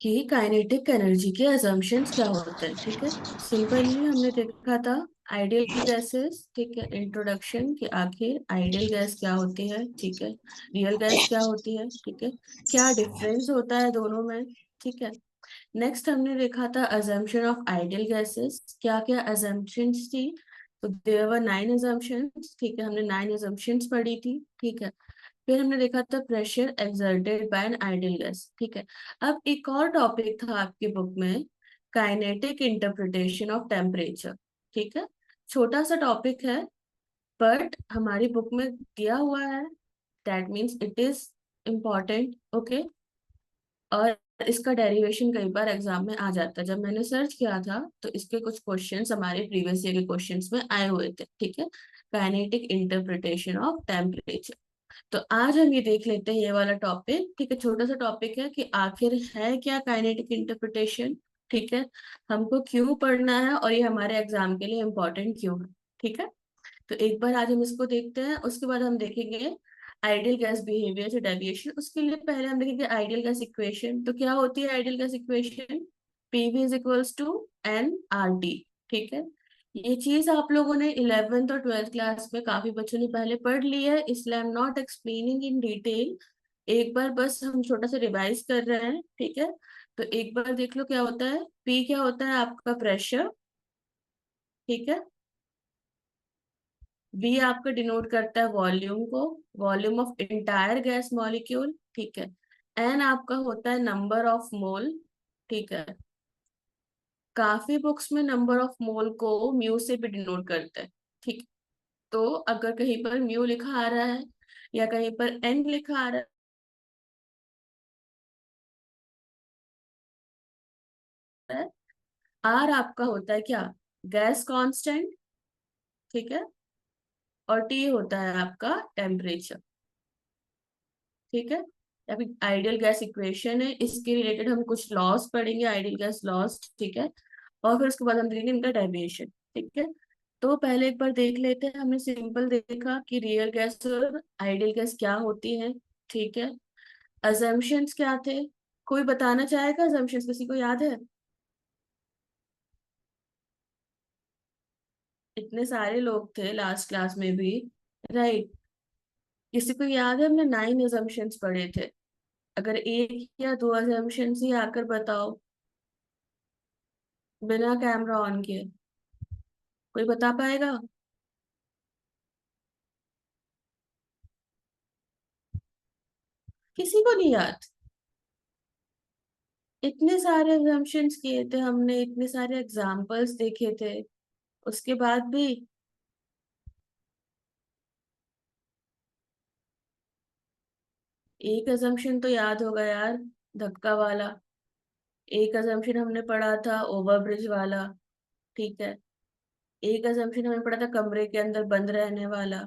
कि kinetic energy के assumptions क्या होते हैं। ठीक है, सिंपली हमने देखा था आइडियल गैसेस। ठीक है, इंट्रोडक्शन कि आखिर आइडियल गैस क्या होती है। ठीक है, रियल गैस क्या होती है। ठीक है, क्या डिफरेंस होता है दोनों में। ठीक है, नेक्स्ट हमने देखा था अजम्पशन ऑफ आइडियल गैसेस, क्या क्या अजम्पशंस थी। तो देयर वर 9 अजम्पशंस। ठीक है, हमने 9 अजम्पशंस पढ़ी थी। ठीक है, फिर हमने देखा था pressure exerted by an ideal gas. ठीक है, अब एक और टॉपिक था आपकी बुक में, काइनेटिक इंटरप्रिटेशन ऑफ टेम्परेचर। ठीक है, छोटा सा टॉपिक है बट हमारी बुक में दिया हुआ है, that means it is important. Okay, और इसका डेरिवेशन कई बार एग्जाम में आ जाता है। जब मैंने सर्च किया था तो इसके कुछ क्वेश्चंस हमारे प्रीवियस ईयर के क्वेश्चंस में आए हुए थे। ठीक है, काइनेटिक इंटरप्रिटेशन ऑफ टेम्परेचर। तो आज हम ये देख लेते हैं ये वाला टॉपिक। ठीक है, छोटा सा टॉपिक है कि आखिर है क्या काइनेटिक इंटरप्रिटेशन। ठीक है, हमको क्यों पढ़ना है और ये हमारे एग्जाम के लिए इम्पोर्टेंट क्यों है। ठीक है, तो एक बार आज हम इसको देखते हैं, उसके बाद हम देखेंगे आइडियल गैस बिहेवियर से डेविएशन। उसके लिए पहले हम देखेंगे आइडियल गैस इक्वेशन। तो क्या होती है ideal gas equation? PV is equals to N R T. ठीक है, ये चीज आप लोगों ने 11th और 12th क्लास में काफी बच्चों ने पहले पढ़ ली है, इसलिए I am not explaining in detail. एक बार बस हम छोटा सा रिवाइज कर रहे हैं। ठीक है, तो एक बार देख लो क्या होता है। पी क्या होता है आपका प्रेशर। ठीक है, वी आपका डिनोट करता है वॉल्यूम को, volume of entire gas molecule. ठीक है, एन आपका होता है नंबर ऑफ मोल। ठीक है, काफी बुक्स में नंबर ऑफ मोल को म्यू से भी डिनोट करते हैं। ठीक, तो अगर कहीं पर म्यू लिखा आ रहा है या कहीं पर एन लिखा आ रहा है, आर आपका होता है क्या, गैस कांस्टेंट। ठीक है, और टी होता है आपका टेम्परेचर। ठीक है, या फिर आइडियल गैस इक्वेशन है, इसके रिलेटेड हम कुछ लॉस पढ़ेंगे, आइडियल गैस लॉस। ठीक है, और फिर उसके बाद हम देखेंगे इनका डेविएशन। ठीक है, तो पहले एक बार देख लेते हैं। हमने सिंपल देखा कि रियल गैस और आइडियल गैस क्या होती है। ठीक है, अजम्पशंस क्या थे, कोई बताना चाहेगा अजम्पशंस, किसी को याद है? इतने सारे लोग थे लास्ट क्लास में भी, राइट। किसी को याद है? हमने 9 अजम्पशंस पढ़े थे। अगर एक या दो अजम्पशंस ही आकर बताओ बिना कैमरा ऑन किए, कोई बता पाएगा? किसी को नहीं याद? इतने सारे assumptions किए थे हमने, इतने सारे एग्जाम्पल्स देखे थे, उसके बाद भी। एक assumption तो याद होगा यार, धक्का वाला। एक assumption हमने पढ़ा था ओवरब्रिज वाला। ठीक है, एक assumption हमने पढ़ा था कमरे के अंदर बंद रहने वाला।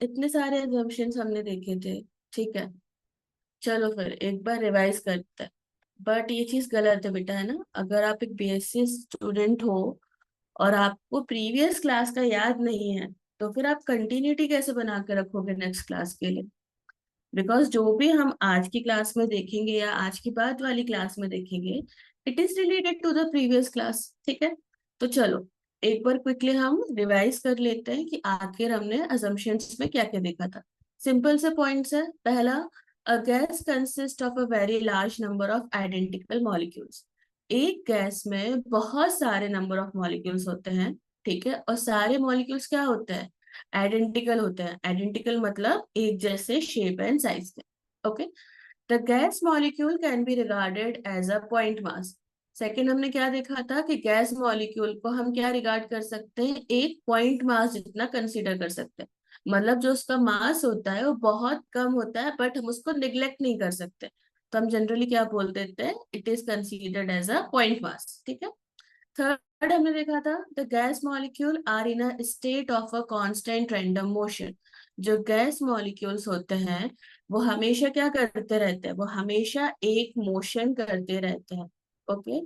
इतने सारे assumptions हमने देखे थे। ठीक है, चलो फिर एक बार रिवाइज करते हैं। बट ये चीज गलत है बेटा, है ना? अगर आप एक बीएससी स्टूडेंट हो और आपको प्रीवियस क्लास का याद नहीं है, तो फिर आप कंटिन्यूटी कैसे बना के रखोगे नेक्स्ट क्लास के लिए? बिकॉज जो भी हम आज की क्लास में देखेंगे या आज की बाद वाली क्लास में देखेंगे, it is related to the previous class. ठीक है, तो चलो एक बार क्विकली हम रिवाइज कर लेते हैं कि आखिर हमने असम्पशंस में क्या क्या देखा था। सिंपल से पॉइंट्स है। पहला, a gas consist of a very large number of identical molecules. एक गैस में बहुत सारे नंबर ऑफ मॉलिक्यूल्स होते हैं। ठीक है, और सारे मॉलिक्यूल्स क्या होते हैं, आइडेंटिकल होते हैं। आइडेंटिकल मतलब एक जैसे शेप एंड साइज के। Okay, the gas molecule can be regarded as a point mass. Second हमने क्या देखा था कि गैस मॉलिक्यूल को हम क्या रिगार्ड कर सकते हैं, एक पॉइंट मास जितना कंसीडर कर सकते हैं। मतलब जो उसका मास होता है वो बहुत कम होता है बट हम उसको निग्लेक्ट नहीं कर सकते, तो हम जनरली क्या बोल देते हैं, it is considered as a point mass. ठीक है, थर्ड हमने देखा था the gas molecule are in a state of a constant random motion. जो गैस मॉलिक्यूल्स होते हैं वो हमेशा क्या करते रहते हैं, वो हमेशा एक मोशन करते रहते हैं। ओके,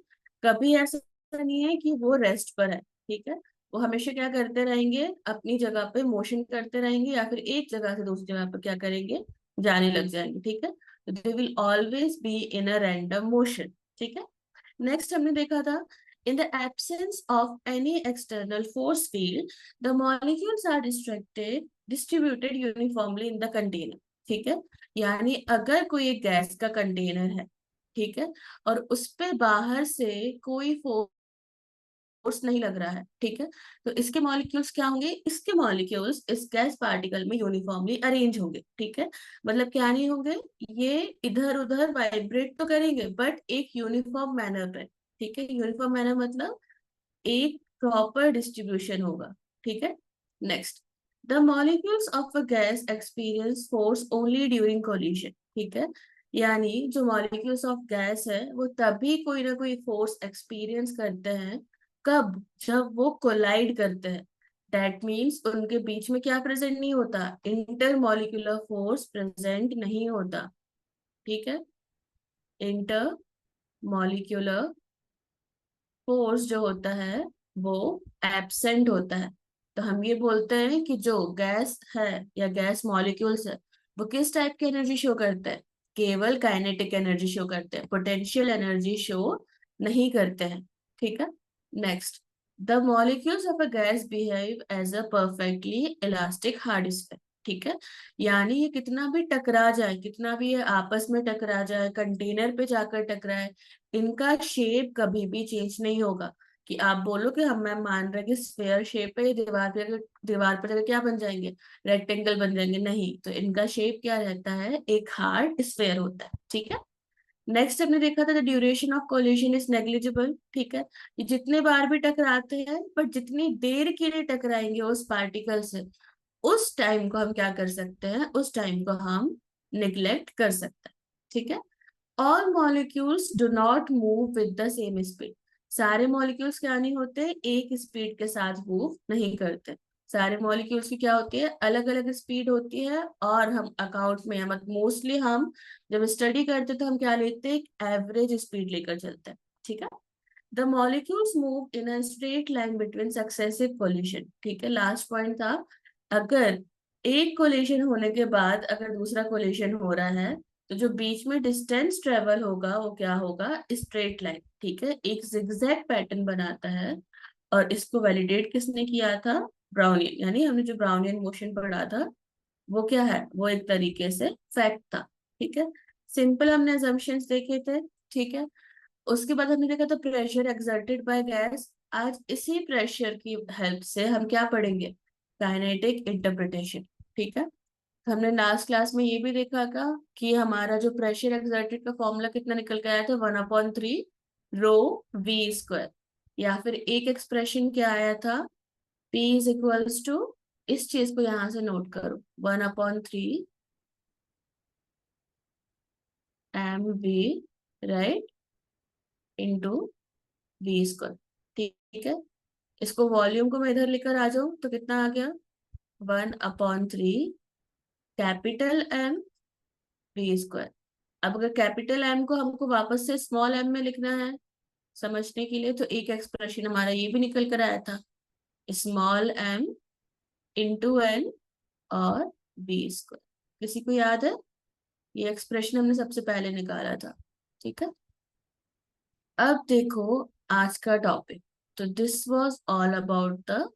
कभी ऐसा नहीं है कि वो रेस्ट पर है। ठीक है, वो हमेशा क्या करते रहेंगे, अपनी जगह पे मोशन करते रहेंगे या फिर एक जगह से दूसरी जगह पर क्या करेंगे, जाने लग जाएंगे। ठीक है, they will always be in a random motion, ठीक है। नेक्स्ट हमने देखा था, in the absence of any external force field the molecules are distributed uniformly in the container, ठीक है। यानी अगर कोई एक गैस का कंटेनर है, ठीक है, और उस पे बाहर से कोई फोर्स नहीं लग रहा है, ठीक है, तो इसके मॉलिक्यूल्स क्या होंगे, इसके मॉलिक्यूल्स इस गैस पार्टिकल में यूनिफॉर्मली अरेंज होंगे, ठीक है। मतलब क्या नहीं होंगे, ये इधर उधर वाइब्रेट तो करेंगे बट एक यूनिफॉर्म मैनर पे, ठीक है। यूनिफॉर्म मैनर मतलब एक प्रॉपर डिस्ट्रीब्यूशन होगा, ठीक है। Next, the molecules of a gas experience force only during collision, ठीक है। यानी जो मॉलिक्यूल्स ऑफ गैस है वो तभी कोई ना कोई फोर्स एक्सपीरियंस करते हैं, कब, जब वो कोलाइड करते हैं। दैट मीन्स उनके बीच में क्या प्रेजेंट नहीं होता, इंटर मॉलिक्यूलर फोर्स प्रेजेंट नहीं होता, ठीक है। इंटर मॉलिक्यूलर फोर्स जो होता है वो एब्सेंट होता है। तो हम ये बोलते हैं कि जो गैस है या गैस मॉलिक्यूल्स है वो किस टाइप की एनर्जी शो करते हैं, केवल काइनेटिक एनर्जी शो करते हैं, पोटेंशियल एनर्जी शो नहीं करते हैं, ठीक है। Next, the molecules of a gas behave as a perfectly elastic hard sphere, ठीक है। यानी ये कितना भी टकरा जाए, कितना भी ये आपस में टकरा जाए, कंटेनर पे जाकर टकराए, इनका शेप कभी भी चेंज नहीं होगा। कि आप बोलो कि हम मैं मान रहे कि स्फेयर शेप है, ये दीवार पर जाकर क्या बन जाएंगे, रेक्टेंगल बन जाएंगे, नहीं, तो इनका शेप क्या रहता है, एक हार्ड स्फेयर होता है, ठीक है। नेक्स्ट हमने देखा था the duration of collision is negligible, ठीक है। ये जितने बार भी टकराते हैं बट जितनी देर के लिए टकराएंगे उस पार्टिकल से, उस टाइम को हम क्या कर सकते हैं, उस टाइम को हम निग्लेक्ट कर सकते हैं, ठीक है। All molecules do not move with the same speed, सारे मॉलिक्यूल्स क्या नहीं होते, एक स्पीड के साथ मूव नहीं करते। सारे मॉलिक्यूल्स की क्या होती है, अलग अलग स्पीड होती है। और हम अकाउंट में मतलब मोस्टली हम जब स्टडी करते तो हम क्या लेते हैं, एवरेज स्पीड लेकर चलते हैं, ठीक है। The molecules move in a straight line between successive collision, ठीक है। लास्ट पॉइंट था, अगर एक कोलिशन होने के बाद अगर दूसरा कोलिशन हो रहा है तो जो बीच में डिस्टेंस ट्रेवल होगा वो क्या होगा, स्ट्रेट लाइन, ठीक है, एक जिगजैग पैटर्न बनाता है। और इसको वैलिडेट किसने किया था, ब्राउनियन, यानी हमने जो ब्राउनियन मोशन पढ़ा था वो क्या है, वो एक तरीके से फैक्ट था, ठीक है। सिंपल हमने assumptions देखे थे, ठीक है। उसके बाद हमने देखा था प्रेशर एक्सर्टेड बाय गैस। आज इसी प्रेशर की हेल्प से हम क्या पढ़ेंगे, काइनेटिक इंटरप्रिटेशन, ठीक है। हमने लास्ट क्लास में ये भी देखा था कि हमारा जो प्रेशर एक्सर्टेड का फॉर्मूला कितना निकल के आया था, 1/3 रो वी स्क्वायर। या फिर एक एक्सप्रेशन क्या आया था, P इज इक्वल्स टू, इस चीज को यहां से नोट करो, 1/3 mv, right, into V square, ठीक है। इसको वॉल्यूम को मैं इधर लेकर आ जाऊं तो कितना आ गया, 1/3 कैपिटल एम वी स्क्वायर। अब अगर कैपिटल एम को हमको वापस से स्मॉल एम में लिखना है समझने के लिए, तो एक एक्सप्रेशन हमारा ये भी निकल कर आया था, स्मॉल एम इंटू एन और वी स्क्वायर। किसी को याद है, ये एक्सप्रेशन हमने सबसे पहले निकाला था, ठीक है। अब देखो आज का टॉपिक, तो this was all about the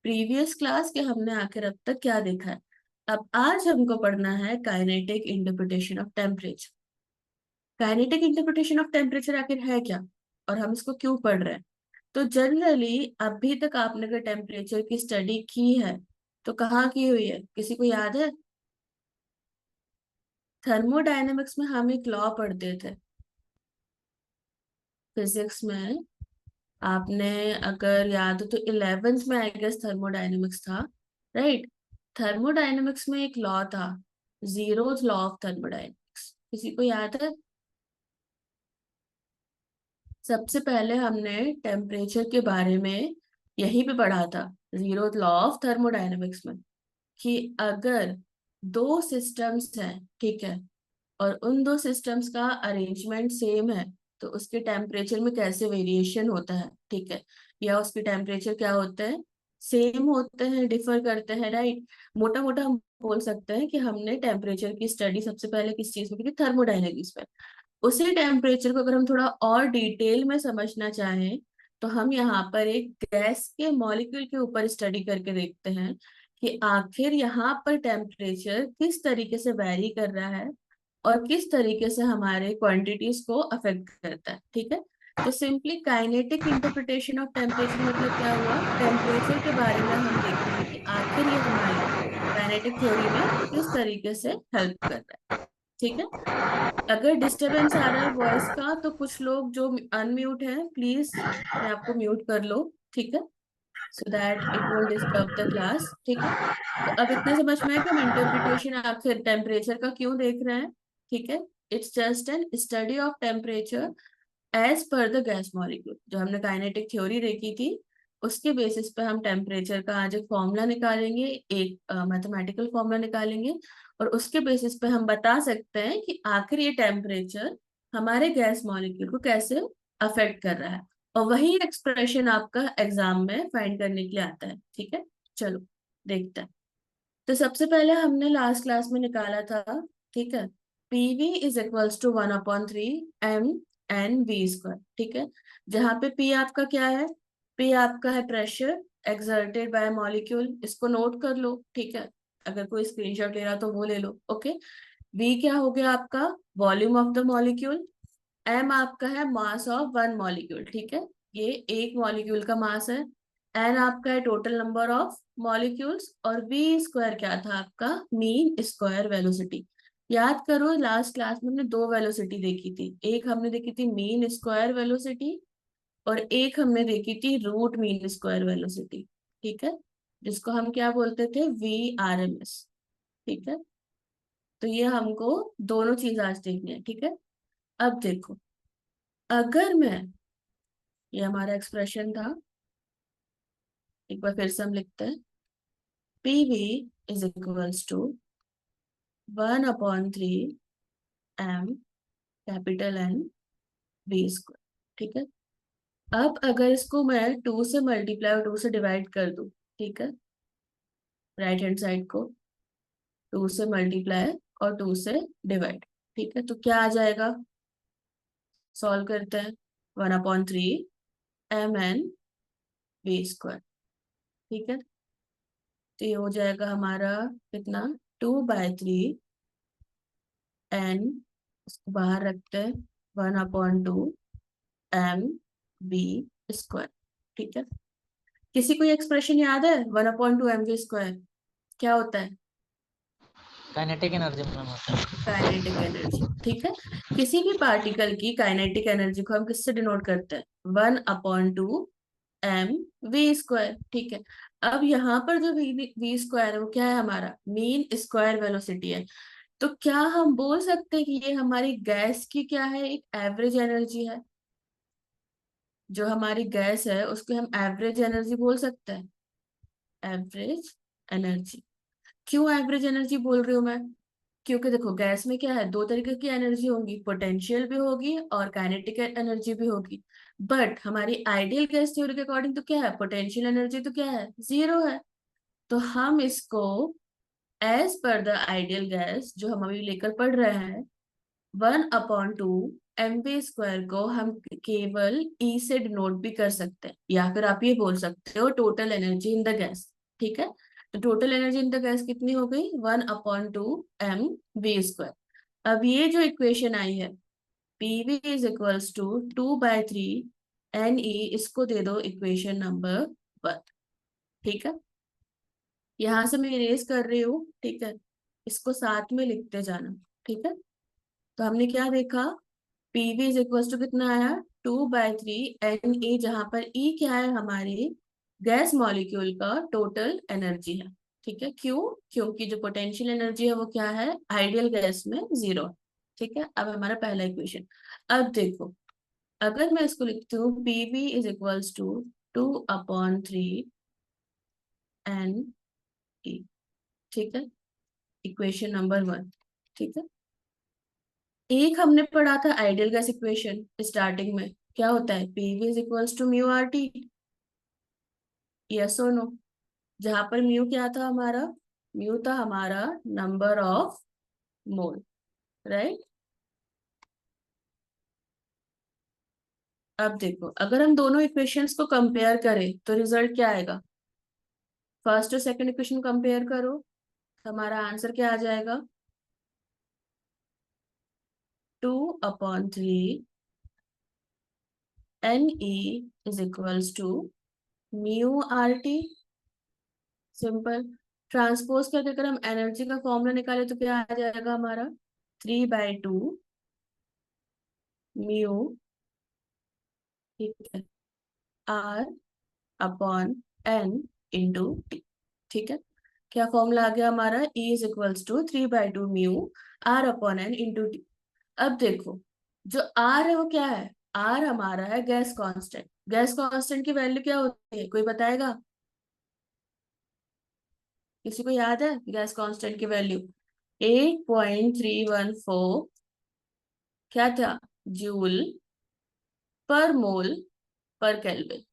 previous class के हमने आखिर अब तक क्या देखा है। अब आज हमको पढ़ना है kinetic interpretation of temperature. Kinetic interpretation of temperature आखिर है क्या, और हम इसको क्यों पढ़ रहे हैं। तो जनरली अभी तक आपने अगर टेम्परेचर की स्टडी की है तो कहाँ की हुई है, किसी को याद है, थर्मोडायनेमिक्स में हम एक लॉ पढ़ते थे फिजिक्स में। आपने अगर याद हो तो 11th में आई गेस थर्मोडायनेमिक्स था, राइट। थर्मोडायनेमिक्स में एक लॉ था, जीरोथ लॉ ऑफ थर्मोडायनेमिक्स, किसी को याद है। सबसे पहले हमने टेम्परेचर के बारे में यहीं पे पढ़ा था, जीरोथ लॉ ऑफ थर्मोडायनेमिक्स में, कि अगर दो सिस्टम्स हैं, ठीक है, और उन दो सिस्टम्स का अरेंजमेंट सेम है तो उसके टेम्परेचर में कैसे वेरिएशन होता है, ठीक है, या उसके टेम्परेचर क्या होते हैं, सेम होते हैं, डिफर करते हैं, राइट। मोटा मोटा हम बोल सकते हैं कि हमने टेम्परेचर की स्टडी सबसे पहले किस चीज में की थी, थर्मोडायनेमिक्स में। उसी टेम्परेचर को अगर हम थोड़ा और डिटेल में समझना चाहें तो हम यहाँ पर एक गैस के मॉलिक्यूल के ऊपर स्टडी करके देखते हैं कि आखिर यहाँ पर टेम्परेचर किस तरीके से वैरी कर रहा है और किस तरीके से हमारे क्वांटिटीज को अफेक्ट करता है, ठीक है। तो simply kinetic interpretation of temperature मतलब क्या हुआ, टेम्परेचर के बारे में हम देखेंगे कि आखिर ये हमारी काइनेटिक थ्योरी में किस तरीके से हेल्प कर रहा है, ठीक है। अगर डिस्टरबेंस आ रहा है वॉइस का तो कुछ लोग जो अनम्यूट हैं प्लीज अपने आप को म्यूट कर लो, ठीक है, so that it won't disturb the class, ठीक है। तो अब इतना समझ में है कि हम इंटरप्रिटेशन आखिर टेम्परेचर का क्यों देख रहे हैं, ठीक है। It's just an study of temperature as per the gas molecule. जो हमने काइनेटिक थ्योरी देखी थी उसके बेसिस पे हम टेम्परेचर का आज एक फॉर्मूला निकालेंगे, एक मैथमेटिकल फॉर्मूला निकालेंगे, और उसके बेसिस पे हम बता सकते हैं कि आखिर ये टेम्परेचर हमारे गैस मॉलिक्यूल को कैसे अफेक्ट कर रहा है। और वही एक्सप्रेशन आपका एग्जाम में फाइंड करने के लिए आता है, ठीक है। चलो देखते हैं। तो सबसे पहले हमने लास्ट क्लास में निकाला था, ठीक है, PV is equals to 1/3 mn v², ठीक है। जहाँ पे पी आपका क्या है, पी आपका है प्रेशर एक्सर्टेड बाय मॉलिक्यूल, इसको नोट कर लो, ठीक है। अगर कोई स्क्रीनशॉट ले रहा तो वो ले लो, ओके। वी क्या हो गया आपका, volume of the molecule. M आपका है मास ऑफ वन मॉलिक्यूल, ठीक है, ये एक मॉलिक्यूल का मास है। एन आपका है टोटल नंबर ऑफ मॉलिक्यूल्स, और वी स्क्वायर क्या था आपका, मीन स्क्वायर वेलोसिटी। याद करो लास्ट क्लास में हमने दो वेलोसिटी देखी थी, एक हमने देखी थी मीन स्क्वायर वेलोसिटी और एक हमने देखी थी रूट मीन स्क्वायर वेलोसिटी, ठीक है, जिसको हम क्या बोलते थे, VRMS, ठीक है। तो ये हमको दोनों चीज आज देखनी है, ठीक है। अब देखो, अगर मैं, ये हमारा एक्सप्रेशन था, एक बार फिर से हम लिखते हैं, PV is equals to 1/3 m capital N V², ठीक है। अब अगर इसको मैं 2 से मल्टीप्लाई और 2 से डिवाइड कर दूं, ठीक है, राइट हैंड साइड को 2 से मल्टीप्लाई और 2 से डिवाइड, ठीक है, तो क्या आ जाएगा, सॉल्व करते हैं, 1/3 mn v², ठीक है। तो ये हो जाएगा हमारा कितना, 2/3 n, इसको बाहर रखते हैं, 1/2 m v², ठीक है। किसी को ये एक्सप्रेशन याद है, 1/2 m v², क्या होता है, काइनेटिक एनर्जी मैम होता है। काइनेटिक एनर्जी, ठीक है। किसी भी पार्टिकल की काइनेटिक एनर्जी को हम किससे डिनोट करते हैं, 1/2 m v², ठीक है। अब यहाँ पर जो v² है वो क्या है, हमारा मीन स्क्वायर वेलोसिटी है। तो क्या हम बोल सकते हैं कि ये हमारी गैस की क्या है, एक एवरेज एनर्जी है। जो हमारी गैस है उसको हम एवरेज एनर्जी बोल सकते हैं, एवरेज एनर्जी। क्यों एवरेज एनर्जी बोल रही हूँ मैं, क्योंकि देखो गैस में क्या है, दो तरीके की एनर्जी होगी, पोटेंशियल भी होगी और काइनेटिक एनर्जी भी होगी। बट हमारी आइडियल गैस थ्योरी के अकॉर्डिंग तो क्या है, पोटेंशियल एनर्जी तो क्या है, 0 है। तो हम इसको as per the ideal gas जो हम अभी लेकर पढ़ रहे हैं, 1/2 mv² को हम केवल ई से डिनोट भी कर सकते हैं, या फिर आप ये बोल सकते हो total energy in the gas, ठीक है। तो total energy in the gas कितनी हो गई, 1/2 mv²। अब ये जो इक्वेशन आई है, PV is equals to 2/3 ne, इसको दे दो इक्वेशन नंबर 1, ठीक है। यहां से मैं इरेज कर रही हूँ, ठीक है, इसको साथ में लिखते जाना, ठीक है। तो हमने क्या देखा, पीवी इज इक्वल टू कितना आया, 2/3 Ne, जहां पर ई क्या है, हमारी गैस मॉलिक्यूल का टोटल एनर्जी है, ठीक है। क्यों, क्योंकि जो पोटेंशियल एनर्जी है वो क्या है, आइडियल गैस में 0, ठीक है। अब हमारा पहला इक्वेशन, अब देखो, अगर मैं इसको लिखती हूँ, PV is equals to 2/3 Ne, ठीक है, इक्वेशन नंबर 1, ठीक है। एक हमने पढ़ा था आइडियल गैस इक्वेशन स्टार्टिंग में, क्या होता है, PV is equals to mu R T, yes और नो, जहां पर म्यू क्या था हमारा, म्यू था हमारा नंबर ऑफ मोल, राइट। अब देखो अगर हम दोनों इक्वेशंस को कंपेयर करें तो रिजल्ट क्या आएगा। फर्स्ट और सेकंड इक्वेशन कंपेयर करो, हमारा आंसर क्या आ जाएगा, 2/3 Ne is equals to mu R T. Simple. Transpose करके अगर हम एनर्जी का फॉर्मूला निकाले तो क्या आ जाएगा हमारा, 3/2 म्यू, ठीक है, R upon N into T. ठीक है, क्या फॉर्मूला आ गया हमारा, E is equals to 3/2 mu R upon N into T. अब देखो जो आर है वो क्या है, आर हमारा है गैस कांस्टेंट। गैस कांस्टेंट की वैल्यू क्या होती है, कोई बताएगा, किसी को याद है गैस कांस्टेंट की वैल्यू, 8.314 क्या था, जूल पर मोल पर केल्विन।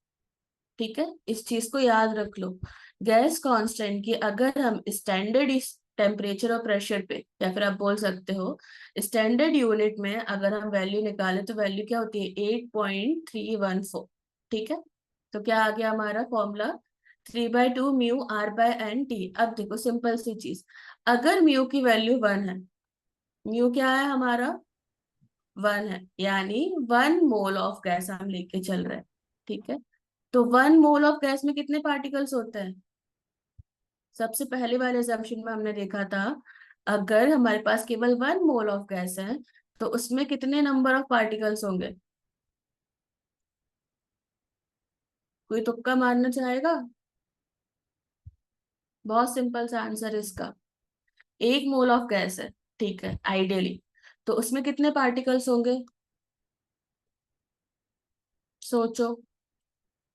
ठीक है, इस चीज को याद रख लो। गैस कांस्टेंट की अगर हम स्टैंडर्ड टेम्परेचर और प्रेशर पे, या फिर आप बोल सकते हो स्टैंडर्ड यूनिट में अगर हम वैल्यू निकालें तो वैल्यू क्या होती है, 8.314। ठीक है, तो क्या आ गया हमारा formula, 3/2 mu R by N T. अब देखो सिंपल सी चीज, अगर म्यू की वैल्यू 1 है, म्यू क्या है हमारा, 1 है, यानी 1 मोल ऑफ गैस हम लेके चल रहे हैं। ठीक है, तो 1 मोल ऑफ गैस में कितने पार्टिकल्स होते हैं, सबसे पहले वाले assumption में हमने देखा था अगर हमारे पास केवल 1 मोल ऑफ गैस है तो उसमें कितने नंबर ऑफ पार्टिकल्स होंगे, कोई तुक्का मारना चाहेगा। बहुत सिंपल सा आंसर है इसका, 1 मोल ऑफ गैस है, ठीक है, आइडियली, तो उसमें कितने पार्टिकल्स होंगे, सोचो।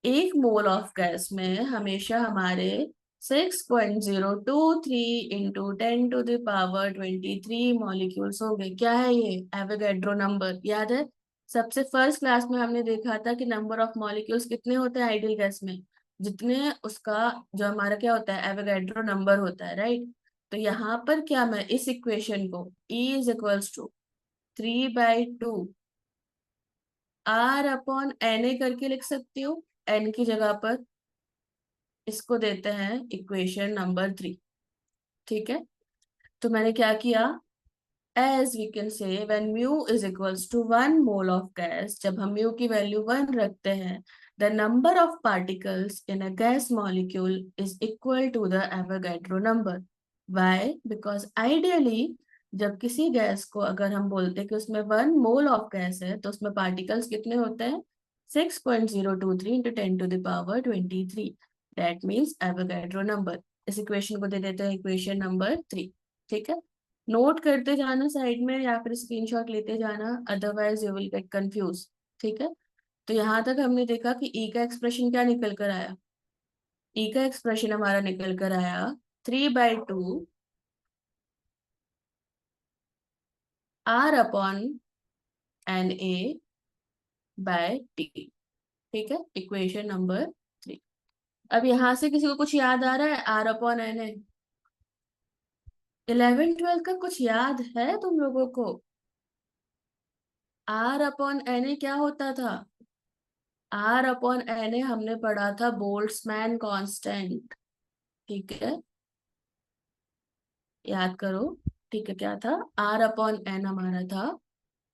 1 मोल ऑफ गैस में हमेशा हमारे 6.023 इंटू 10⁻23 मॉलिक्यूल्स होंगे। क्या है ये, एवोगैड्रो नंबर, याद है सबसे फर्स्ट क्लास में हमने देखा था कि नंबर ऑफ मॉलिक्यूल्स कितने होते हैं आइडियल गैस में, जितने उसका जो हमारा क्या होता है एवोगैड्रो नंबर होता है, राइट। तो यहाँ पर क्या मैं इस इक्वेशन को E is equals to 3/2 R upon N A करके लिख सकती हूँ, एन की जगह पर इसको देते हैं इक्वेशन नंबर 3। ठीक है, तो मैंने क्या किया, as we can say when mu is equals to 1 mole of gas, जब हम म्यू की वैल्यू 1 रखते हैं, the number of particles in a gas molecule is equal to the Avogadro number. Why, because ideally जब किसी gas को अगर हम बोलते हैं कि उसमें 1 मोल ऑफ गैस है तो उसमें पार्टिकल्स कितने होते हैं, 6.023 into 10⁻23। That means Avogadro number. इस इक्वेशन को दे देते हैं इक्वेशन नंबर 3। ठीक है, नोट करते जाना साइड में या फिर स्क्रीनशॉट लेते जाना, otherwise you will get confuse. ठीक है, तो यहां तक हमने देखा कि ई का एक्सप्रेशन क्या निकल कर आया, ई का एक्सप्रेशन हमारा निकल कर आया 3/2 R upon N A by T. ठीक है, इक्वेशन नंबर 3। अब यहां से किसी को कुछ याद आ रहा है, आर अपॉन एन ए, 11th 12th का कुछ याद है तुम लोगों को, आर अपॉन एन ए क्या होता था, आर अपॉन एन ए हमने पढ़ा था बोल्ट्जमैन कांस्टेंट। ठीक है, याद करो, ठीक है, क्या था, आर अपॉन एन हमारा था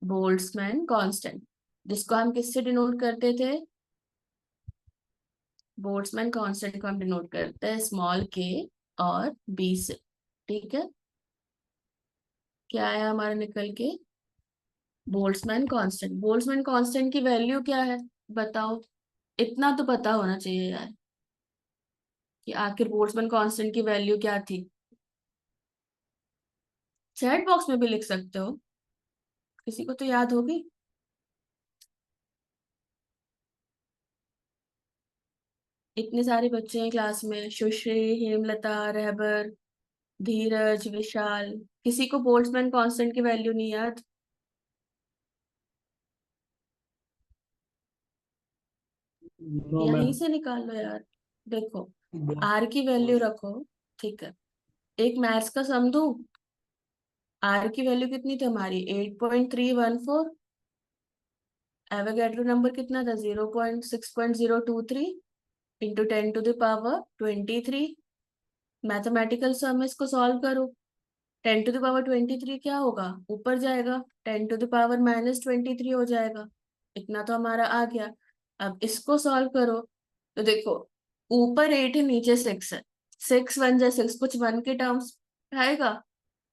बोल्ट्जमैन कांस्टेंट, जिसको हम किससे डिनोट करते थे, बोल्ट्जमैन कांस्टेंट को हम डिनोट करते हैं स्मॉल के और बी से। ठीक है, क्या आया हमारा निकल के, बोल्ट्जमैन कांस्टेंट। बोल्ट्जमैन कांस्टेंट की वैल्यू क्या है, बताओ, इतना तो पता होना चाहिए यार कि आखिर बोल्ट्जमैन कांस्टेंट की वैल्यू क्या थी। चैट बॉक्स में भी लिख सकते हो, किसी को तो याद होगी। इतने सारे बच्चे हैं क्लास में, सुश्री, हेमलता, रहबर, धीरज, विशाल, किसी को बोल्ट्जमैन कांस्टेंट की वैल्यू नहीं याद, नो यहीं मैम। से निकाल लो यार। देखो आर की वैल्यू रखो, ठीक है। एक मैथ्स का सम दूं। आर की वैल्यू कितनी थी हमारी, 8.314। एवोगैड्रो नंबर कितना था, 0.6.023 इंटू 10⁻23। मैथमेटिकल सम है, इसको सॉल्व करो। 10⁻23 क्या होगा, ऊपर जाएगा, 10⁻−23 हो जाएगा। इतना तो हमारा आ गया। अब इसको सॉल्व करो, तो देखो ऊपर 8 है, नीचे 6 है। 6 1 जा 6, कुछ 1 के टर्म्स आएगा,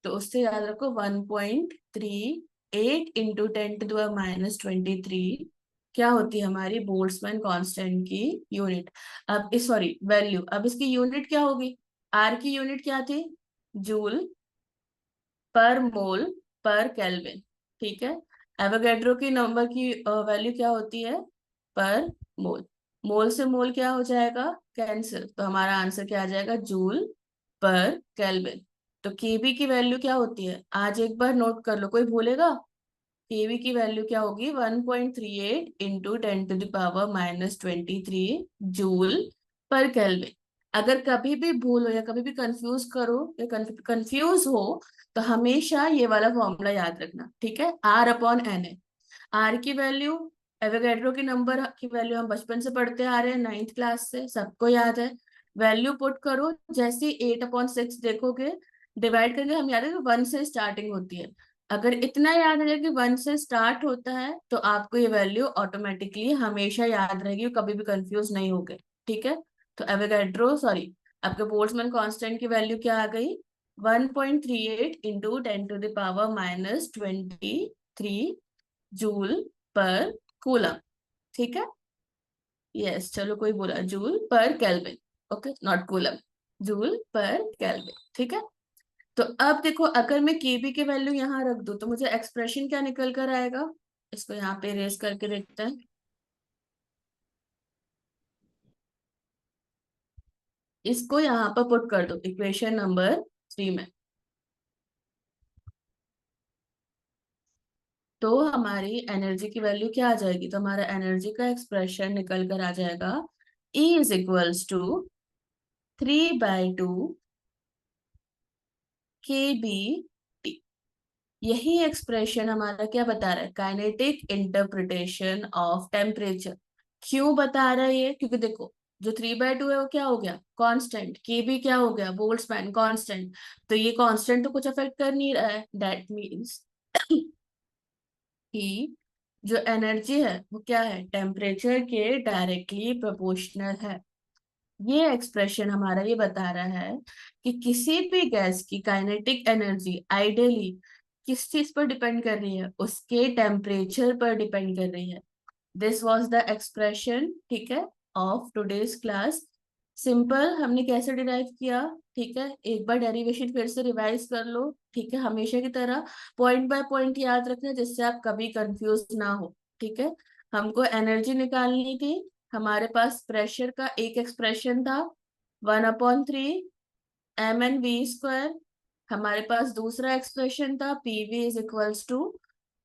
तो उससे याद रखो 1.38 इंटू 10⁻−23 क्या होती है हमारी बोल्ट्जमैन कांस्टेंट की यूनिट। अब इस सॉरी वैल्यू, अब इसकी यूनिट क्या होगी। आर की यूनिट क्या थी, जूल पर मोल पर केल्विन, ठीक है। एवोगैड्रो की नंबर की वैल्यू क्या होती है, पर मोल। मोल से मोल क्या हो जाएगा, कैंसिल, तो हमारा आंसर क्या आ जाएगा, जूल पर केल्विन। तो केबी की वैल्यू क्या होती है, आज एक बार नोट कर लो, कोई भूलेगा। केवी की वैल्यू क्या होगी, 1.38 इंटू 10⁻−23 जूल पर केल्विन। अगर कभी भी भूल हो या कभी भी कंफ्यूज करो या कंफ्यूज हो, तो हमेशा ये वाला फॉर्मूला याद रखना, ठीक है। R/N है। आर की वैल्यू, एवोगैड्रो की नंबर की वैल्यू हम बचपन से पढ़ते आ रहे हैं, 9th क्लास से, सबको याद है। वैल्यू पुट करो, जैसे 8/6 देखोगे, डिवाइड करके हम याद है कि 1 से स्टार्टिंग होती है। अगर इतना याद है कि 1 से स्टार्ट होता है, तो आपको ये वैल्यू ऑटोमेटिकली हमेशा याद रहेगी, कभी भी कंफ्यूज नहीं होगे, ठीक है। तो एवोगैड्रो सॉरी आपके बोल्ट्जमैन कांस्टेंट की वैल्यू क्या आ गई, 1.38 इंटू 10⁻−23 जूल पर कूलम, ठीक है। यस, चलो कोई बोला जूल पर kelvin, okay not coulomb, joule पर केल्विन, ठीक है। तो अब देखो, अगर मैं केबी की वैल्यू यहाँ रख दूं, तो मुझे एक्सप्रेशन क्या निकल कर आएगा। इसको यहाँ पे रेस करके देखते हैं। इसको यहाँ पर पुट कर दो इक्वेशन नंबर 3 में, तो हमारी एनर्जी की वैल्यू क्या आ जाएगी, तो हमारा एनर्जी का एक्सप्रेशन निकल कर आ जाएगा, E = 3/2 kB। यही एक्सप्रेशन हमारा क्या बता रहा है, काइनेटिक इंटरप्रिटेशन ऑफ टेम्परेचर। क्यों बता रहा है ये, क्योंकि देखो जो 3/2 है वो क्या हो गया, कांस्टेंट। केबी क्या हो गया, बोल्ट्जमैन कांस्टेंट। तो ये कांस्टेंट तो कुछ अफेक्ट कर नहीं रहा है, दैट मीन्स कि जो एनर्जी है वो क्या है, टेम्परेचर के डायरेक्टली प्रोपोर्शनल है। ये एक्सप्रेशन हमारा ये बता रहा है कि किसी भी गैस की काइनेटिक एनर्जी आइडियली किस चीज पर डिपेंड कर रही है, उसके टेम्परेचर पर डिपेंड कर रही है। दिस वाज द एक्सप्रेशन, ठीक है, ऑफ टुडेज क्लास। सिंपल हमने कैसे डिराइव किया, ठीक है, एक बार डेरिवेशन फिर से रिवाइज कर लो, ठीक है। हमेशा की तरह पॉइंट बाय पॉइंट याद रखना, जिससे आप कभी कंफ्यूज ना हो, ठीक है। हमको एनर्जी निकालनी थी, हमारे पास प्रेशर का एक एक्सप्रेशन था, 1/3 mn v²। हमारे पास दूसरा एक्सप्रेशन था, PV =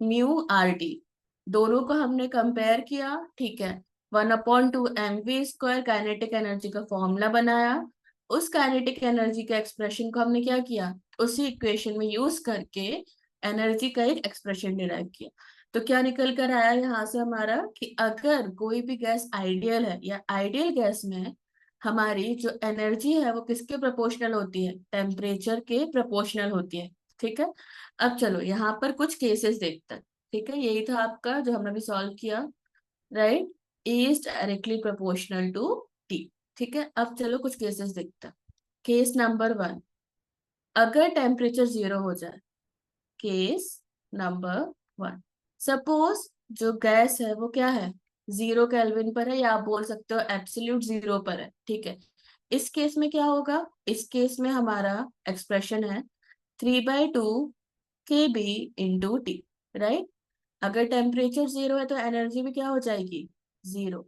μ/r/t। दोनों को हमने कंपेयर किया, ठीक है। 1/2 mv² काइनेटिक एनर्जी का फॉर्मूला बनाया। उस काइनेटिक एनर्जी के एक्सप्रेशन को हमने क्या किया, उसी इक्वेशन में यूज करके एनर्जी का एक एक्सप्रेशन डिराइव किया। तो क्या निकल कर आया यहाँ से हमारा, कि अगर कोई भी गैस आइडियल है या आइडियल गैस में हमारी जो एनर्जी है वो किसके प्रोपोर्शनल होती है, टेम्परेचर के प्रोपोर्शनल होती है, ठीक है। अब चलो यहाँ पर कुछ केसेस देखते हैं, ठीक है। यही था आपका जो हमने अभी सॉल्व किया, right. E is directly proportional to T, ठीक है। अब चलो कुछ केसेस देखते हैं। केस नंबर 1, अगर टेम्परेचर 0 हो जाए। केस नंबर 1, सपोज जो गैस है वो क्या है, 0 केल्विन पर है, या आप बोल सकते हो एब्सोल्यूट 0 पर है, ठीक है। इस केस में क्या होगा, इस केस में हमारा एक्सप्रेशन है 3/2 kB/T, राइट। अगर टेम्परेचर 0 है तो एनर्जी भी क्या हो जाएगी, 0।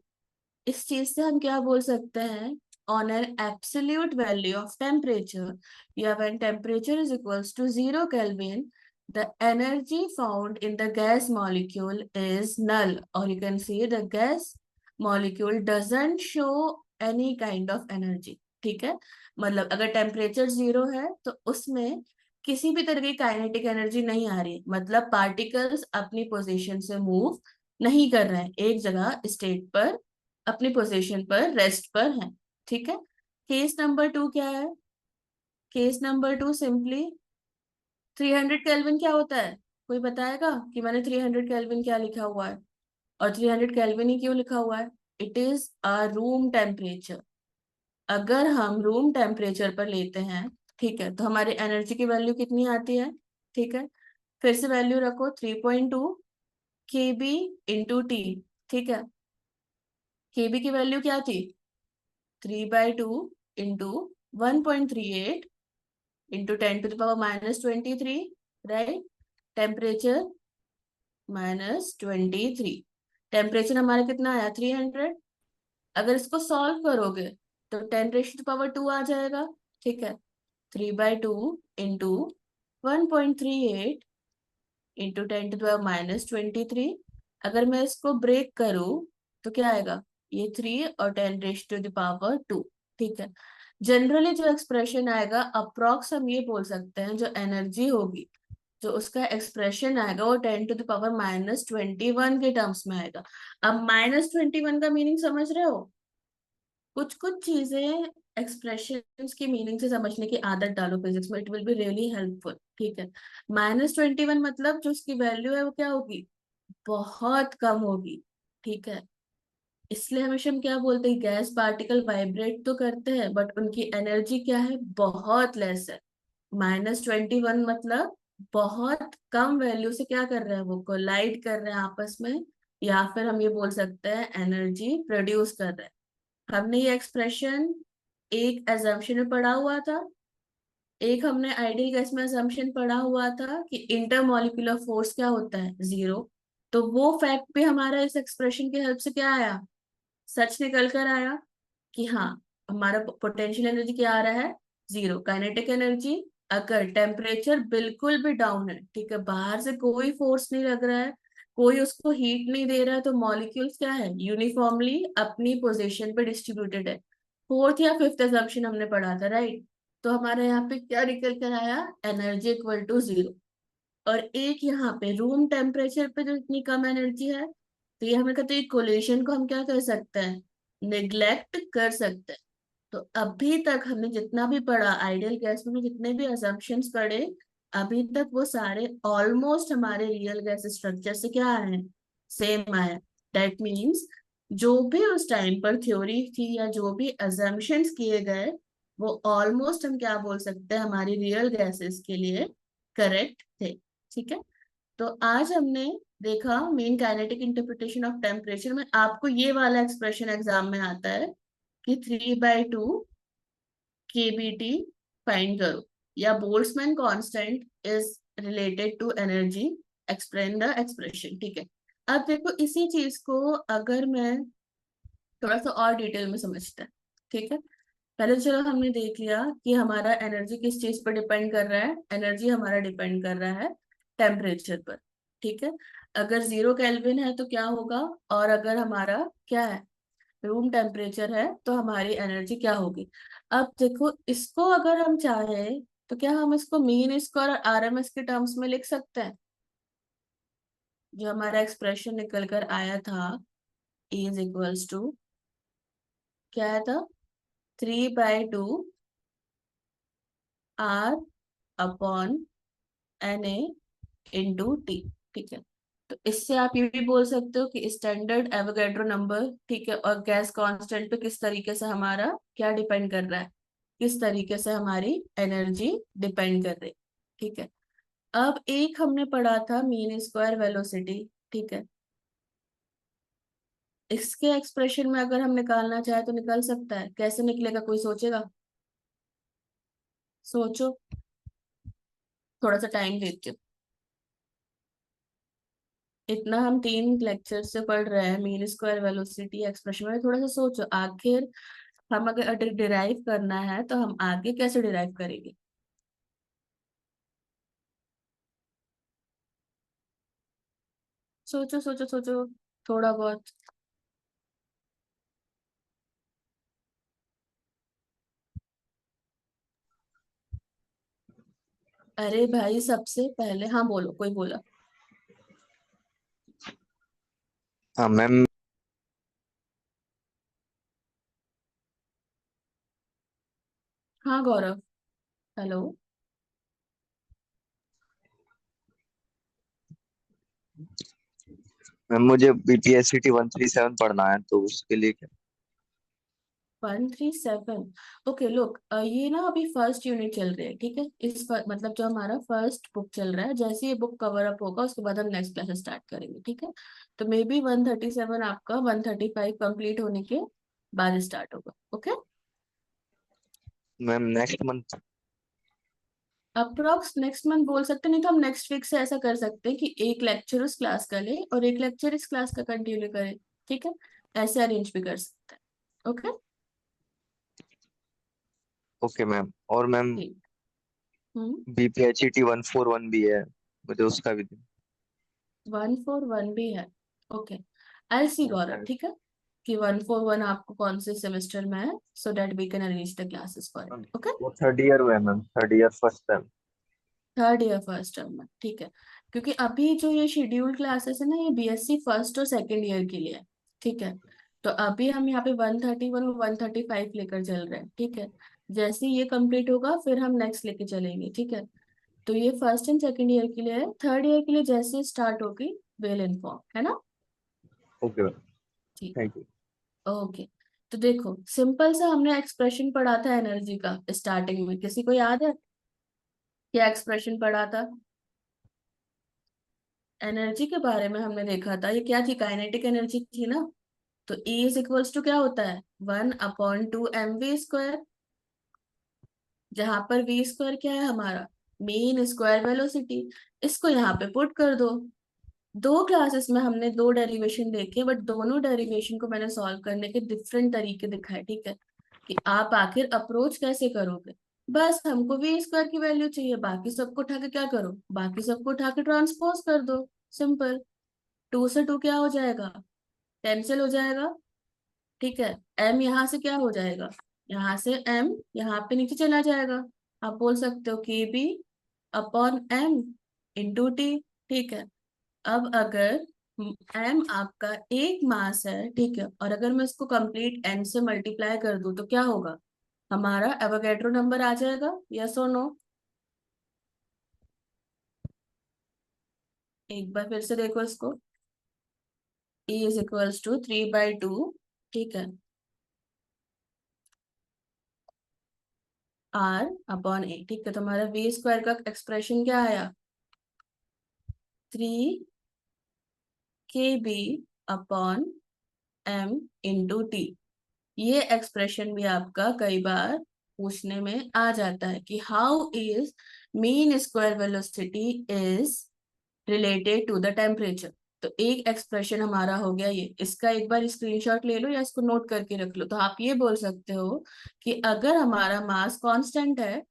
इस चीज से हम क्या बोल सकते हैं, on an absolute value of temperature या when temperature is equals to 0 kelvin, the energy found in the gas molecule is null, or you can say the gas molecule doesn't show any kind of energy, ठीक है, मतलब अगर temperature 0 है तो उसमें किसी भी तरह की काइनेटिक एनर्जी नहीं आ रही, मतलब पार्टिकल्स अपनी पोजीशन से मूव नहीं कर रहे हैं, एक जगह स्टेट पर अपनी पोजीशन पर रेस्ट पर है। ठीक है, केस नंबर 2 क्या है? केस नंबर 2 सिंपली 300 केल्विन क्या होता है? कोई बताएगा कि मैंने 300 केल्विन क्या लिखा हुआ है, और 300 केल्विन ही क्यों लिखा हुआ है? It is a room temperature. अगर हम रूम टेम्परेचर पर लेते हैं, ठीक है, तो हमारी एनर्जी की वैल्यू कितनी आती है? ठीक है, फिर से वैल्यू रखो 3.2 के बी इंटू टी। ठीक है, केबी की वैल्यू क्या थी? 3/2 into 1.38 into 10⁻⁻23, right? Temperature -23। Temperature हमारा कितना आया? 300। अगर इसको सॉल्व करोगे तो 10⁻² आ जाएगा। ठीक है, 3/2 इंटू 1.38 इंटू 10⁻⁻23। अगर मैं इसको ब्रेक करूं तो क्या आएगा? ये 3 और 10⁻²। ठीक है, जनरली जो एक्सप्रेशन आएगा अप्रोक्स हम ये बोल सकते हैं, जो एनर्जी होगी, जो उसका एक्सप्रेशन आएगा वो 10⁻⁻21 के टर्म्स में आएगा। अब -21 का मीनिंग समझ रहे हो? कुछ कुछ चीजें एक्सप्रेशंस की मीनिंग से समझने की आदत डालो फिजिक्स में, it will be really helpful. ठीक है, -21 मतलब जो उसकी वैल्यू है वो क्या होगी? बहुत कम होगी। ठीक है, इसलिए हमेशा हम क्या बोलते हैं, गैस पार्टिकल वाइब्रेट तो करते हैं बट उनकी एनर्जी क्या है? बहुत लेस है। -21 मतलब बहुत कम वैल्यू से क्या कर रहे हैं, वो कोलाइड कर रहे हैं आपस में, या फिर हम ये बोल सकते हैं एनर्जी प्रोड्यूस कर रहे हैं। हमने ये एक्सप्रेशन एक एजम्पशन में पढ़ा हुआ था, एक हमने आइडियल गैस में assumption पढ़ा हुआ था कि इंटरमॉलिक्यूलर फोर्स क्या होता है? 0। तो वो फैक्ट भी हमारा इस एक्सप्रेशन की हेल्प से क्या आया? सच निकल कर आया कि हाँ, हमारा पोटेंशियल एनर्जी क्या आ रहा है? 0। काइनेटिक एनर्जी, अगर टेम्परेचर बिल्कुल भी डाउन है, ठीक है, बाहर से कोई फोर्स नहीं लग रहा है, कोई उसको हीट नहीं दे रहा है, तो मॉलिक्यूल्स क्या है? यूनिफॉर्मली अपनी पोजीशन पे डिस्ट्रीब्यूटेड है। फोर्थ या फिफ्थ assumption हमने पढ़ा था, राइट? तो हमारे यहाँ पे क्या निकल कर आया? Energy equal to 0। और एक यहाँ पे रूम टेम्परेचर पे जो इतनी कम एनर्जी है, तो ये हमें कहते हैं कोलिशन को हम क्या कर सकते हैं? निग्लेक्ट कर सकते हैं। तो अभी तक हमने जितना भी पढ़ा आइडियल गैस में, जितने भी असम्पशंस पढ़े, अभी तक वो सारे ऑलमोस्ट हमारे रियल गैस स्ट्रक्चर से क्या आए हैं? सेम आए। दैट मीन्स जो भी उस टाइम पर थ्योरी थी या जो भी असम्पशंस किए गए, वो ऑलमोस्ट हम क्या बोल सकते हैं, हमारी रियल गैसेस के लिए करेक्ट थे। ठीक है, तो आज हमने देखा main kinetic interpretation of temperature में। आपको ये वाला एक्सप्रेशन एग्जाम में आता है कि 3/2 केबीटी फाइंड करो, या Boltzmann constant is related to energy, explain the expression. ठीक है, अब देखो इसी चीज को अगर मैं थोड़ा सा और डिटेल में समझते हैं। ठीक है, पहले चलो हमने देख लिया कि हमारा एनर्जी किस चीज पर डिपेंड कर रहा है। एनर्जी हमारा डिपेंड कर रहा है टेम्परेचर पर। ठीक है, अगर 0 केल्विन है तो क्या होगा, और अगर हमारा क्या है, रूम टेम्परेचर है, तो हमारी एनर्जी क्या होगी? अब देखो इसको अगर हम चाहें तो क्या हम इसको मीन स्क्वायर और आरएमएस के टर्म्स में लिख सकते हैं? जो हमारा एक्सप्रेशन निकल कर आया था, इज इक्वल्स टू क्या आया था? 3/2 R upon N A into T. ठीक है, तो इससे आप ये भी बोल सकते हो कि स्टैंडर्ड एवोगैड्रो नंबर, ठीक है, और गैस कांस्टेंट पे किस तरीके से हमारा क्या डिपेंड कर रहा है, किस तरीके से हमारी एनर्जी डिपेंड कर रही है। ठीक है, अब एक हमने पढ़ा था मीन स्क्वायर वेलोसिटी। ठीक है, इसके एक्सप्रेशन में अगर हम निकालना चाहे तो निकल सकता है, कैसे निकलेगा? कोई सोचेगा? सोचो, थोड़ा सा टाइम देती हूँ। इतना हम 3 लेक्चर से पढ़ रहे हैं मीन स्क्वायर वेलोसिटी एक्सप्रेशन में, थोड़ा सा सोचो आखिर हम अगर डिराइव करना है तो हम आगे कैसे डिराइव करेंगे? सोचो सोचो सोचो, थोड़ा बहुत। अरे भाई सबसे पहले, हाँ बोलो, कोई बोला। हाँ मैम। हाँ गौरव, हेलो। मैम मुझे बीपीएससीटी 137 पढ़ना है, तो उसके लिए क्या? 137। ओके लुक, ये ना अभी फर्स्ट यूनिट चल रही है, ठीक है। मतलब जो हमारा फर्स्ट बुक चल रहा है, जैसे ये बुक कवर अप होगा उसके बाद हम नेक्स्ट क्लास स्टार्ट करेंगे, ठीक है। तो मे बी 137 आपका 135 कंप्लीट होने के बाद स्टार्ट होगा, okay. Ma'am next month. Approx next month बोल सकते, नहीं तो हम नेक्स्ट वीक से ऐसा कर सकते हैं कि एक लेक्चर उस क्लास का ले और एक लेक्चर इस क्लास का कंटिन्यू करें, ठीक है। ऐसे अरेंज भी कर सकते हैं, ओके। Okay ma'am. और मैम ठीक। हम्म। बीपीएचईटी 141 भी है, मुझे उसका भी दें। 141 भी है, ओके। आई सी यस गौरव, मैम। ठीक है, कि 141 आपको कौन से सेमेस्टर में है, so that we can arrange the classes for ma'am, it, okay. वो थर्ड ईयर में है ma'am, third year first time. Third year first term में, ठीक है। क्योंकि अभी जो ये शेड्यूल्ड क्लासेस है ना, ये बीएससी फर्स्ट और सेकंड ईयर के लिए है, ठीक है। तो अभी हम यहाँ पे 131 और 135 लेकर चल रहे हैं, ठीक है। जैसे ही ये कंप्लीट होगा फिर हम नेक्स्ट लेके चलेंगे, ठीक है। तो ये फर्स्ट एंड सेकंड ईयर के लिए है, थर्ड ईयर के लिए जैसे स्टार्ट होगी वेल इन्फॉर्म, है ना। Okay ma'am. ठीक। Thank you. ओके। तो देखो सिंपल सा हमने एक्सप्रेशन पढ़ा था एनर्जी का स्टार्टिंग में, किसी को याद है क्या एक्सप्रेशन पढ़ा था? एनर्जी के बारे में हमने देखा था, ये क्या थी, काइनेटिक एनर्जी थी ना। तो E इज इक्वल्स टू क्या होता है, 1/2 mv स्क्वायर, जहां पर v स्क्वायर क्या है हमारा, मीन स्क्वायर वेलोसिटी। इसको यहाँ पे पुट कर दो। दो क्लासेस में हमने दो डेरिवेशन देखे, बट दोनों डेरिवेशन को मैंने सॉल्व करने के डिफरेंट तरीके दिखाए, ठीक है। कि आप आखिर अप्रोच कैसे करोगे। बस हमको वी स्क्वायर की वैल्यू चाहिए, बाकी सबको उठा के क्या करो, बाकी सबको उठा के ट्रांसपोज कर दो, सिंपल। 2 से 2 क्या हो जाएगा, कैंसिल हो जाएगा, ठीक है। m यहाँ से क्या हो जाएगा, यहाँ से m यहाँ पे नीचे चला जाएगा। आप बोल सकते हो के B upon m into T, ठीक है। अब अगर m आपका एक मास है, ठीक है, और अगर मैं इसको कंप्लीट n से मल्टीप्लाई कर दूं तो क्या होगा, हमारा एवोगैड्रो नंबर आ जाएगा, यस और नो। एक बार फिर से देखो इसको। E इज इक्वल्स टू 3/2, ठीक है, r/a, ठीक है। तुम्हारा वी स्क्वायर का एक्सप्रेशन क्या आया, 3 kb/m/t। ये एक्सप्रेशन भी आपका कई बार पूछने में आ जाता है कि how is mean square velocity is related to the temperature. तो एक एक्सप्रेशन हमारा हो गया ये, इसका एक बार स्क्रीनशॉट ले लो या इसको नोट करके रख लो। तो आप ये बोल सकते हो कि अगर हमारा मास कांस्टेंट है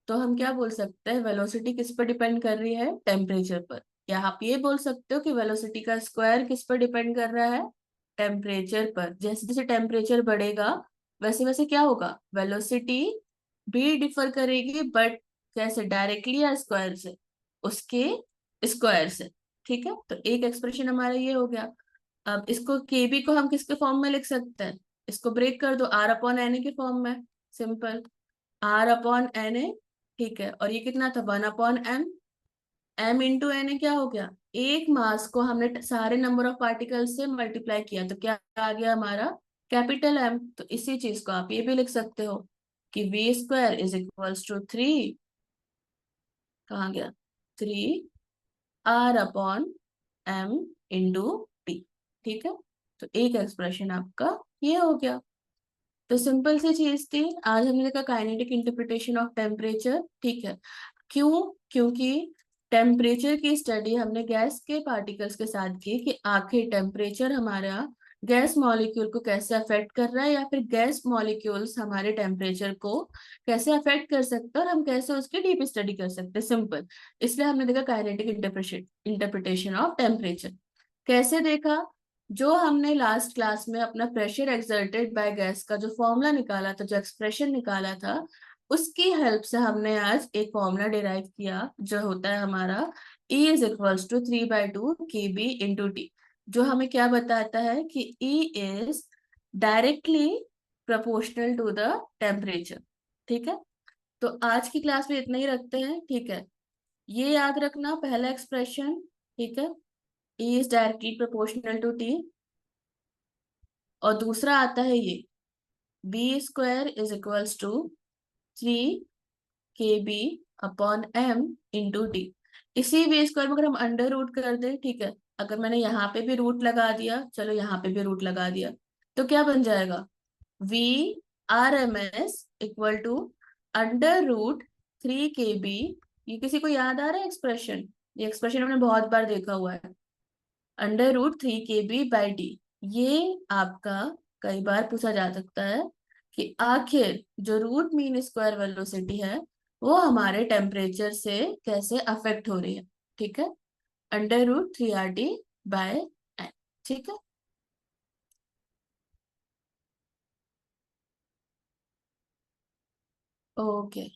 तो हम क्या बोल सकते हैं, वेलोसिटी किस पर डिपेंड कर रही है, टेम्परेचर पर। या आप ये बोल सकते हो कि वेलोसिटी का स्क्वायर किस पर डिपेंड कर रहा है, टेम्परेचर पर। जैसे जैसे टेम्परेचर बढ़ेगा वैसे वैसे क्या होगा, वेलोसिटी भी डिफर करेगी, बट कैसे, डायरेक्टली या स्क्वायर से, उसके स्क्वायर से, ठीक है। तो एक एक्सप्रेशन हमारा ये हो गया। अब इसको केबी को हम किसके फॉर्म में लिख सकते हैं, इसको ब्रेक कर दो, r/na के फॉर्म में, सिंपल, r/na, ठीक है। और ये कितना था, 1/m, m इंटू एन क्या हो गया, एक मास को हमने सारे नंबर ऑफ पार्टिकल से मल्टीप्लाई किया तो क्या आ गया हमारा, कैपिटल M। तो इसी चीज को आप ये भी लिख सकते हो कि V square is equals to 3, कहाँ गया, 3r/m/t, ठीक है। तो एक एक्सप्रेशन आपका ये हो गया। तो सिंपल सी चीज थी, आज हमने देखा काइनेटिक इंटरप्रिटेशन ऑफ टेम्परेचर, ठीक है। क्यों, क्योंकि टेम्परेचर की स्टडी हमने गैस के पार्टिकल्स के साथ की कि आखिर टेम्परेचर हमारा गैस मॉलिक्यूल को कैसे अफेक्ट कर रहा है, या फिर गैस मॉलिक्यूल्स हमारे टेम्परेचर को कैसे अफेक्ट कर सकते हैं, और हम कैसे उसकी डीप स्टडी कर सकते हैं, सिंपल। इसलिए हमने देखा काइनेटिक इंटरप्रिटेशन ऑफ टेम्परेचर। कैसे देखा, जो हमने लास्ट क्लास में अपना प्रेशर एक्सर्टेड बाय गैस का जो फॉर्मूला निकाला था, जो एक्सप्रेशन निकाला था, उसकी हेल्प से हमने आज एक फॉर्मूला डिराइव किया जो होता है हमारा E is equals to 3/2 KB into T, जो हमें क्या बताता है कि E is directly proportional to the temperature. ठीक है, तो आज की क्लास में इतना ही रखते हैं। ठीक है, ये याद रखना पहला एक्सप्रेशन। ठीक है, E is directly proportional to T, और दूसरा आता है ये B² is equals to 3 KB upon M into T. इसी B² में अगर हम अंडर रूट कर दें, ठीक है, अगर मैंने यहाँ पे भी रूट लगा दिया, चलो यहाँ पे भी रूट लगा दिया, तो क्या बन जाएगा? VRMS equal to under root 3 KB। ये किसी को याद आ रहा है एक्सप्रेशन? ये एक्सप्रेशन हमने बहुत बार देखा हुआ है, अंडर रूट 3 KB/T। ये आपका कई बार पूछा जा सकता है कि आखिर जो रूट मीन स्क्वायर वेलोसिटी है वो हमारे टेम्परेचर से कैसे अफेक्ट हो रही है। ठीक है, अंडर रूट 3RT/N। ठीक है, ओके,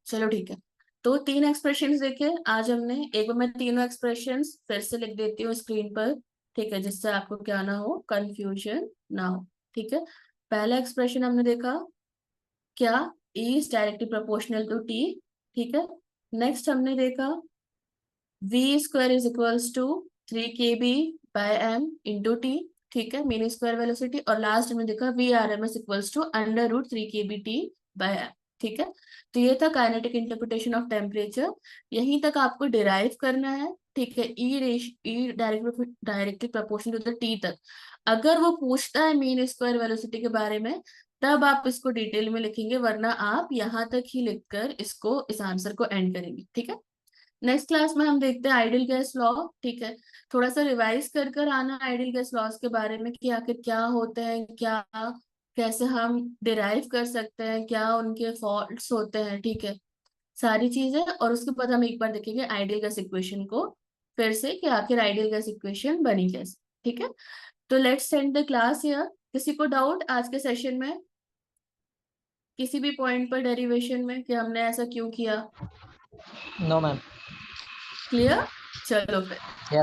चलो ठीक है। तो तीन एक्सप्रेशंस देखे आज हमने। एक बार मैं तीनों एक्सप्रेशंस फिर से लिख देती हूँ स्क्रीन पर, ठीक है, जिससे आपको क्या ना हो, कंफ्यूजन ना हो। ठीक है, पहला एक्सप्रेशन हमने देखा क्या, E is directly proportional to T. ठीक है, नेक्स्ट हमने देखा V² is equals to 3 KB/M into T. ठीक है, मीन स्क्वायर वेलोसिटी। और लास्ट में देखा VRMS equals to under root 3 KB/T/M। ठीक है, तो ये था काइनेटिक इंटरप्रिटेशन ऑफ टेम्परेचर। यहीं तक आपको डिराइव करना है। ठीक है, E directly proportional to the T तक। अगर वो पूछता है मीन स्क्वायर वेलोसिटी के बारे में, तब आप इसको डिटेल में लिखेंगे, वरना आप यहाँ तक ही लिखकर इसको, इस आंसर को एंड करेंगे। ठीक है, नेक्स्ट क्लास में हम देखते हैं आइडियल गैस लॉ। ठीक है, थोड़ा सा रिवाइज कर कर आना आइडियल गैस लॉज के बारे में कि आखिर क्या होते हैं, क्या कैसे हम डिराइव कर सकते हैं, क्या उनके फॉल्ट्स होते हैं। ठीक है, सारी चीजें। और उसके बाद हम एक बार देखेंगे आइडियल गैस इक्वेशन को फिर से कि आखिर आइडियल गैस इक्वेशन बनी कैसे। ठीक है, तो let's send the class here. किसी को डाउट आज के सेशन में, किसी भी पॉइंट पर डेरिवेशन में, कि हमने ऐसा क्यों किया? No ma'am. क्लियर? चलो फिर।